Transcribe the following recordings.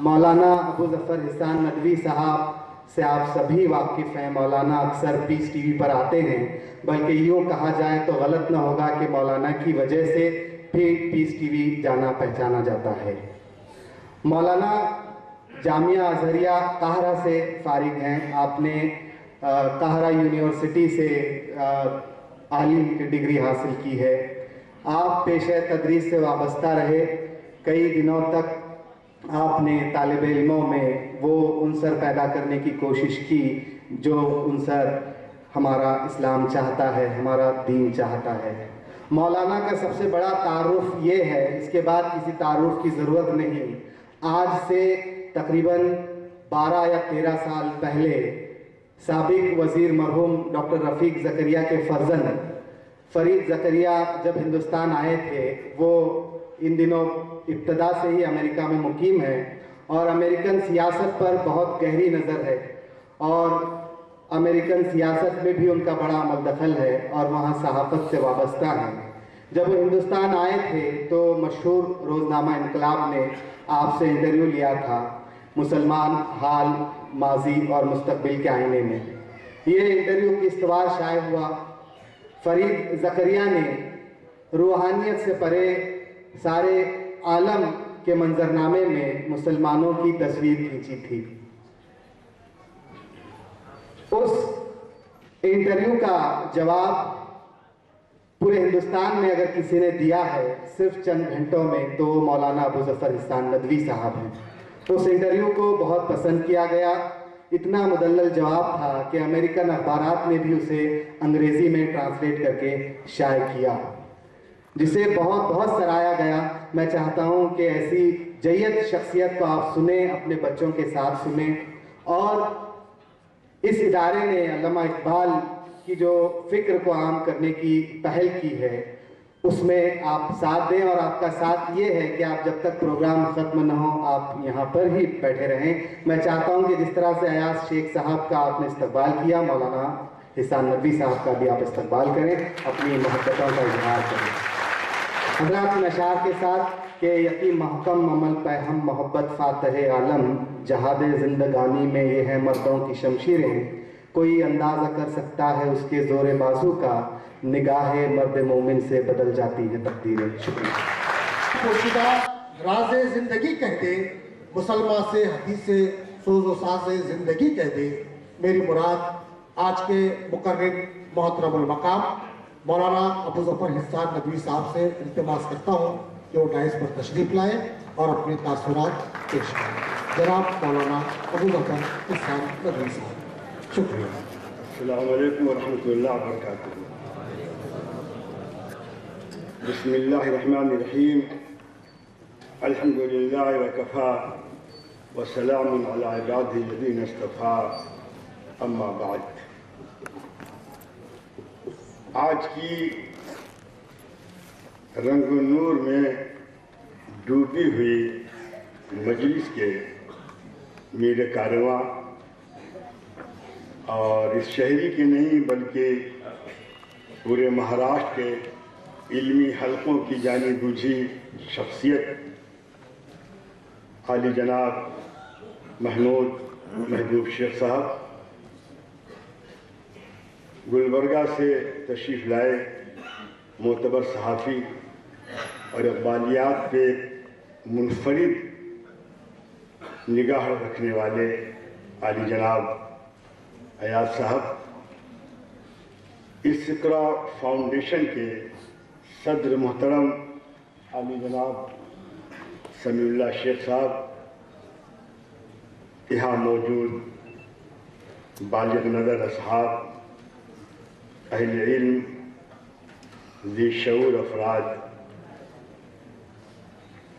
مولانا ابو ظفر احسان ندوی صاحب سے آپ سبھی واقف ہیں. مولانا اکثر پیس ٹی وی پر آتے ہیں، بلکہ یوں کہا جائے تو غلط نہ ہوگا کہ مولانا کی وجہ سے بھی پیس ٹی وی جانا پہچانا جاتا ہے. مولانا جامعہ ازہریہ قاہرہ سے فارغ ہیں. آپ نے قاہرہ یونیورسٹی سے عالم کی ڈگری حاصل کی ہے. آپ پیشہ تدریس سے وابستہ رہے. کئی دنوں تک آپ نے طالب علموں میں وہ عنصر پیدا کرنے کی کوشش کی جو عنصر ہمارا اسلام چاہتا ہے، ہمارا دین چاہتا ہے. مولانا کا سب سے بڑا تعارف یہ ہے، اس کے بعد کسی تعارف کی ضرورت نہیں. آج سے تقریباً 12 یا 13 سال پہلے سابق وزیر مرحوم ڈاکٹر رفیق زکریا کے فرزند فرید زکریا جب ہندوستان آئے تھے، وہ ان دنوں ابتدا سے ہی امریکہ میں مقیم ہے اور امریکن سیاست پر بہت گہری نظر ہے اور امریکن سیاست میں بھی ان کا بڑا عمل دخل ہے اور وہاں صحافت سے وابستہ ہیں. جب وہ ہندوستان آئے تھے تو مشہور روزنامہ انقلاب نے آپ سے انٹرویو لیا تھا، مسلمان حال، ماضی اور مستقبل کے آئینے میں. یہ انٹرویو کشتواڑ شائع ہوا. فرید زکریا نے روحانیت سے پرے سارے عالم کے منظرنامے میں مسلمانوں کی تصویر کھینچی تھی. اس انٹرویو کا جواب پورے ہندوستان میں اگر کسی نے دیا ہے صرف چند گھنٹوں میں تو مولانا ابو ظفر احسان ندوی صاحب ہیں. اس انٹرویو کو بہت پسند کیا گیا. اتنا مدلل جواب تھا کہ امریکن اخبارات نے بھی اسے انگریزی میں ٹرانسلیٹ کر کے شائع کیا، جسے بہت بہت سراہا گیا. میں چاہتا ہوں کہ ایسی جید شخصیت کو آپ سنیں، اپنے بچوں کے ساتھ سنیں. اور اس ادارے نے علامہ اقبال کی جو فکر کو عام کرنے کی پہل کی ہے اس میں آپ ساتھ دیں، اور آپ کا ساتھ یہ ہے کہ آپ جب تک پروگرام ختم نہ ہو آپ یہاں پر ہی بیٹھے رہیں. میں چاہتا ہوں کہ جس طرح سے ایاز شیخ صاحب کا آپ نے استقبال کیا، مولانا احسان ندوی صاحب کا بھی آپ استقبال کریں، اپنی محبتوں کا اظہار کریں. حضرات اشعار کے ساتھ کہ یقین محکم عمل پہ ہم محبت فاتح عالم، جہاد زندگانی میں یہ ہے مردوں کی شمشیریں، کوئی اندازہ کر سکتا ہے اس کے زور بازو کا، نگاہ مرد مومن سے بدل جاتی ہے تقدیریں. شکریہ. پوشیدہ راز زندگی کہہ دے، مسلمان سے حدیث سوز و ساز زندگی کہہ دے. میری مراد آج کے مقرر محترم المقام مولانا ابو ظفر احسان ندوی صاحب سے التماس کرتا ہوں کہ وہ ڈائس پر تشریف لائیں اور اپنے تاثرات پیش کریں. جناب مولانا ابو ظفر احسان ندوی صاحب. شکریہ. السلام علیکم ورحمۃ اللہ وبرکاتہ. بسم اللہ الرحمن الرحیم. الحمد للہ وکفا وسلام علی عبادہ الذین اصطفیٰ، اما بعد. آج کی رنگ و نور میں ڈوبی ہوئی مجلس کے میر کارواں اور اس شہری کے نہیں بلکہ پورے مہاراشٹر کے علمی حلقوں کی جانی بوجھی شخصیت عالی جناب محبوب شیخ صاحب گلبرگہ سے تشریف لائے، معتبر صحافی اور اقبالیات پہ منفرد نگاہ رکھنے والے عالی جناب ایاز صاحب، اس اقرا فاؤنڈیشن کے صدر محترم عالی جناب سمیع اللہ شیخ صاحب، یہاں موجود بالغ نظر اصحاب، اہل علم، ذی شعور افراد.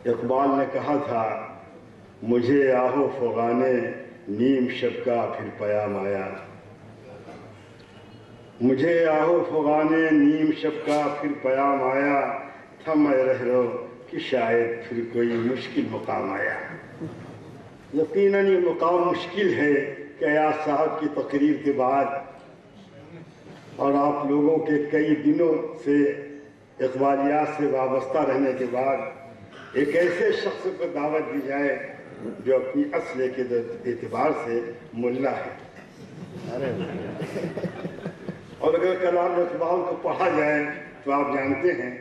اقبال نے کہا تھا مجھے آہو فغانے نیم شب کا پھر پیام آیا، مجھے آہو فغانے نیم شب کا پھر پیام آیا، تھم رہ رو کہ شاید پھر کوئی مشکل مقام آیا. یقیناً یہ مقام مشکل ہے کہ ایاز صاحب کی تقریر کے بعد اور آپ لوگوں کے کئی دنوں سے اقبالیات سے وابستہ رہنے کے بعد ایک ایسے شخص کو دعوت دی جائے جو اپنی اصل کے اعتبار سے ملا ہے. اور اگر کلام اقبال کو پڑھا جائے تو آپ جانتے ہیں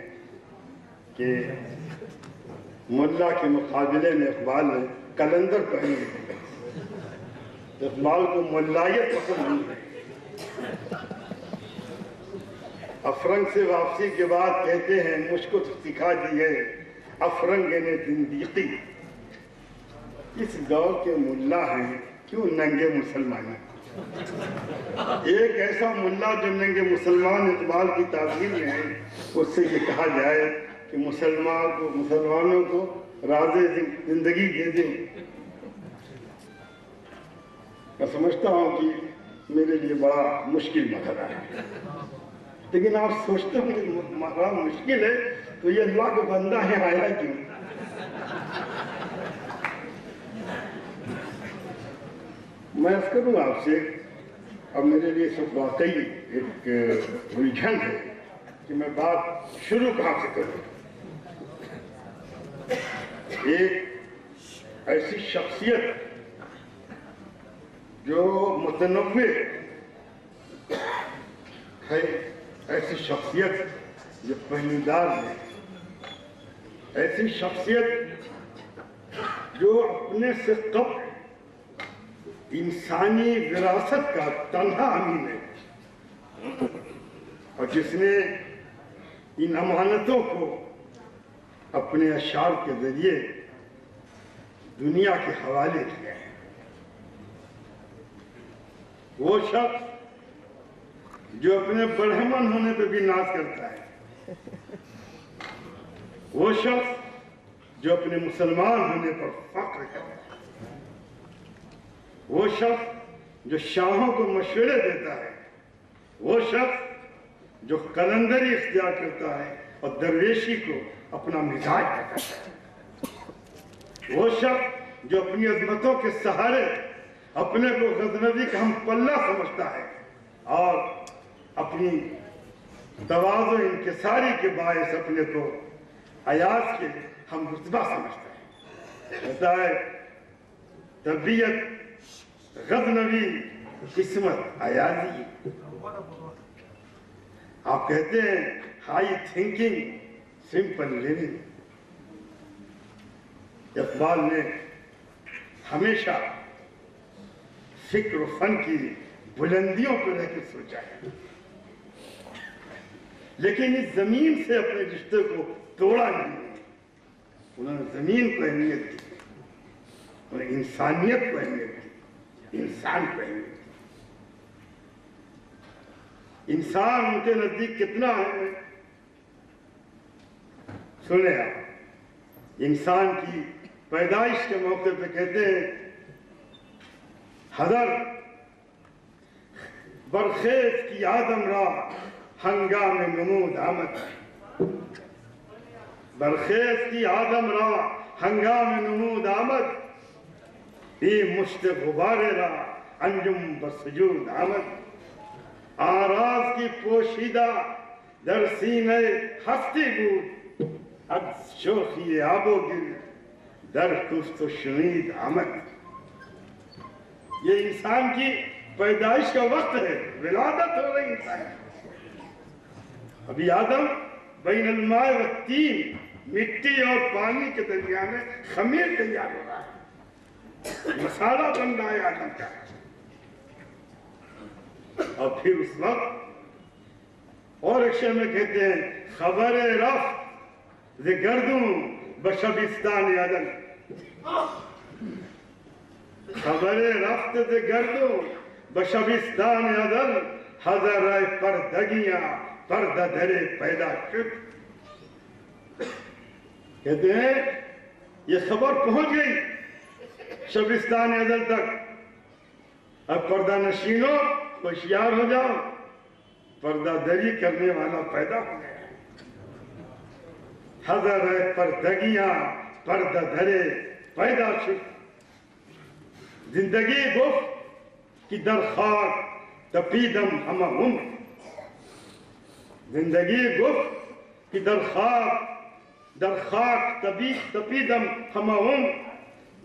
کہ ملا کے مقابلے میں اقبال نے کلندر پہنی ہے. اقبال کو ملائیت پسند نہیں ہے. افرنگ سے واپسی کے بعد کہتے ہیں مجھ کو سکھا دی ہے افرنگ نے زندگی. اس دور کے ملا ہیں کیوں ننگے مسلمان ہیں. ایک ایسا ملا جو ننگے مسلمان اقبال کی تعظیم میں ہے اس سے یہ کہا جائے کہ مسلمانوں کو راز زندگی دے دیں. میں سمجھتا ہوں کہ میرے لیے بڑا مشکل مسئلہ ہے, لیکن آپ سوچتے ہوں کہ بڑا مشکل ہے تو یہ اللہ کا بندہ ہے آیا کیوں. میں عرض کروں آپ سے, اب میرے لیے سب واقعی ایک الجھن ہے کہ میں بات شروع کہاں سے کروں. ایک ایسی شخصیت جو متنوع ہے, ایسی شخصیت جو پہلودار ہے, ایسی شخصیت جو اپنے سے قبل انسانی وراثت کا تنہا امین ہے, اور جس نے ان امانتوں کو اپنے اشعار کے ذریعے دنیا کے حوالے کیا ہے. وہ شخص جو اپنے برہمن ہونے پہ بھی ناز کرتا ہے, وہ شخص جو اپنے مسلمان ہونے پر فخر کرتا ہے, وہ شخص جو شاہوں کو مشورے دیتا ہے, وہ شخص جو قلندری اختیار کرتا ہے اور درویشی کو اپنا مزاج بناتا ہے, وہ شخص جو اپنی عظمتوں کے سہارے اپنے کو غزنوی کا ہم پلہ سمجھتا ہے اور اپنی تواضع انکساری کے باعث اپنے کو ایاز کے ہم رتبہ سمجھتا ہے. کہتا ہے طبیعت غزنوی قسمت ایازی. آپ کہتے ہیں high thinking simple living. Iqbal نے ہمیشہ فکر و فن کی بلندیوں کو رہ کے سوچا ہے, لیکن اس زمین سے اپنے رشتے کو توڑا نہیں. انہوں نے زمین کو اہمیت دی, انہوں نے انسانیت کو اہمیت دی, انسان کو اہمیت دی. انسان ان کے نزدیک کتنا ہے سنیں آپ. انسان کی پیدائش کے موقع پہ کہتے ہیں حضر برخیز کی آدم را ہنگام نمود آمد. برخیز کی آدم را ہنگام نمود آمد, بی مشت غبار را انجم بسجود آمد. آراز کی پوشیدہ در سینہ ہستی بود, از شوخی آب و گل در کفت و شنید آمد. یہ انسان کی پیدائش کا وقت ہے, ولادت ہو رہی انسان. ابھی آدم بین الماء و تین, مٹی اور پانی کے درمیان میں خمیر تیار ہو رہا ہے, مسالہ بن رہا ہے آدم کا. اور پھر اس وقت اور ایک شے میں کہتے ہیں خبر رفت ز گردوں بشبستان عدن. خبر رفت ز گردوں بشبستان عدن, حضر پردگیاں پردہ دھرے پیدا شد. کہتے ہیں یہ خبر پہنچ گئی شبستان عدن تک, اب پردہ نشینوں ہوشیار ہو جاؤ, پردہ دری کرنے والا پیدا ہو گیا. حضر پردگیاں پردہ دھرے پیدا شد. زندگی گفت کہ در خاک تپیدم ہم عمر. زندگی گفت کہ در خاک تپیدم ہم عمر,